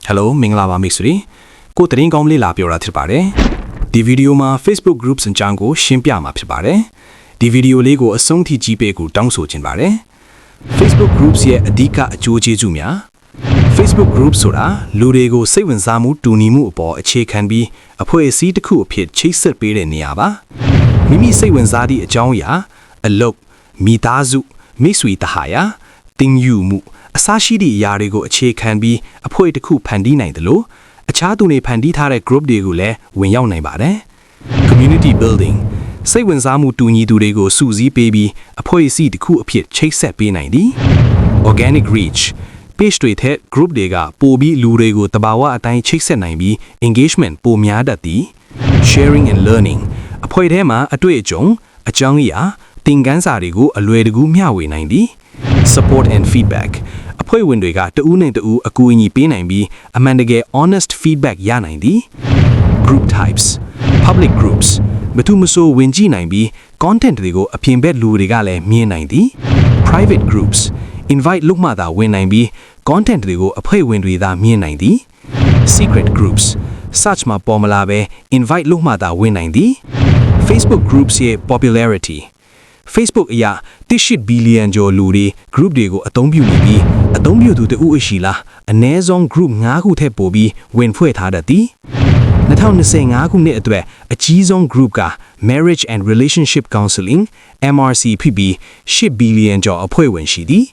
Hello မင်္ဂလာပါမိတ်ဆွေကိုတရင်ကောင်းလေးလာပြောတာဖြစ်ပါတယ်ဒီဗီဒီယိုမှာ Facebook groups အကြောင်းကိုရှင်းပြမှာဖြစ်ပါတယ်ဒီဗီဒီယိုလေးကိုအဆုံးထိကြည့်ပေးကိုတောင်းဆိုချင်ပါတယ် Facebook groups ရဲ့အဓိကအကျိုးကျေးဇူးများ Facebook groups ဆိုတာလူတွေကိုစိတ်ဝင်စားမှုတူညီမှုအပေါ်အခြေခံပြီးအဖွဲ့အစည်းတစ်ခုအဖြစ်ချိတ်ဆက်ပေးတဲ့နေရာပါမိမိစိတ်ဝင်စားသည့်အကြောင်းအရာအလုပ်မိသားစုမိတ်ဆွေတဟာယာတင်ယူမှုအစရှိသည့်အရာတွေကိုအခြေခံပြီးအဖွဲ့တစ်ခုဖန်တီးနိုင်တယ်လို့အခြားသူတွေဖန်တီးထားတဲ့ group တွေကိုလည်းဝင်ရောက်နိုင်ပါတယ် community building စိတ်ဝင်စားမှုတူညီသူတွေကိုစုစည်းပေးပြီးအဖွဲ့အစည်းတစ်ခုအဖြစ်ချိတ်ဆက်ပေးနိုင်သည် organic reach page တွေထက် group တွေကပိုပြီးလူတွေကိုတဘာဝအတိုင်းချိတ်ဆက်နိုင်ပြီး engagement ပိုများတတ်သည် sharing and learning အဖွဲ့ထဲမှာအတွေ့အကြုံအကြောင်းအရာသင်ခန်းစာတွေကိုအလွယ်တကူမျှဝေနိုင်သည် support and feedback အဖွဲ့ဝင်တွေကတဦးနဲ့တဦးအကူအညီပေးနိုင်ပြီးအမှန်တကယ် honest feedback ရနိုင်သည် group types public groups မတူမဆိုဝင်ကြည့်နိုင်ပြီး content တွေကိုအပြင်ဘက်လူတွေကလည်းမြင်နိုင်သည် private groups invite လုပ်မှသာဝင်နိုင်ပြီး content တွေကိုအဖွဲ့ဝင်တွေသာမြင်နိုင်သည် secret groups search မှာပေါ်မလာပဲ invite လုပ်မှသာဝင်နိုင်သည် Facebook groups ရဲ့ popularity Facebook အရာ1 billion ကျော်လူတွေ group တွေကိုအသုံးပြုနေပြီးအသုံးပြုသူတဦးအရှိလားအနည်းဆုံး group 5ခုထက်ပိုပြီးဝင်ဖွဲ့ထားတတ်သည်2025ခုနှစ်အတွက်အကြီးဆုံး group က Marriage and Relationship Counseling MRC ဖြစ်ပြီး10 billion ကျော်အဖွဲ့ဝင်ရှိသည်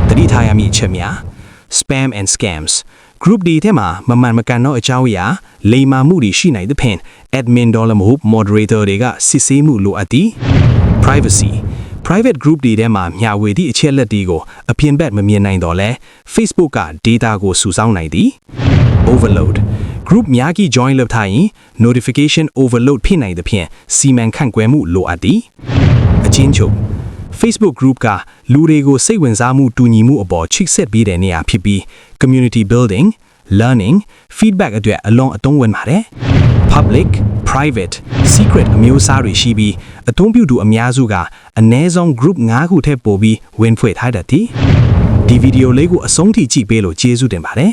တတိထားရမည့်အချက်များ Spam and Scams group ဒီထဲမှာမမှန်မကန်သောအကြောင်းအရာလိမ်မာမှုတွေရှိနိုင်သဖြင့် admin ဒေါ်လာမဟုတ် moderator တွေကစစ်ဆေးမှုလိုအပ်သည် privacy private group တွေထဲမှာမျှဝေသည့်အချက်လက်တွေကိုအပြင်ဘက်မမြင်နိုင်တော့လဲ Facebook က data ကိုစုဆောင်းနိုင်သည် overload group များကြီး join လုပ်ထားရင် notification overload ဖြစ်နိုင်သဖြင့်စီမံခန့်ခွဲမှုလိုအပ်သည်အချင်းချုပ် Facebook group ကလူတွေကိုစိတ်ဝင်စားမှုတူညီမှုအပေါ်ချိတ်ဆက်ပေးတဲ့နေရာဖြစ်ပြီး community building learning feedback အတွက်အလွန်အသုံးဝင်ပါတယ် public private secret အမျိုးအစားတွေရှိပြီးအသုံးပြုသူအများစုကအနည်းဆုံး group 5ခုထက်ပိုပြီးဝင်ဖွဲ့ထားတတ်သည်ဒီဗီဒီယိုလေးကိုအဆုံးထိကြည့်ပေးလို့ကျေးဇူးတင်ပါတယ်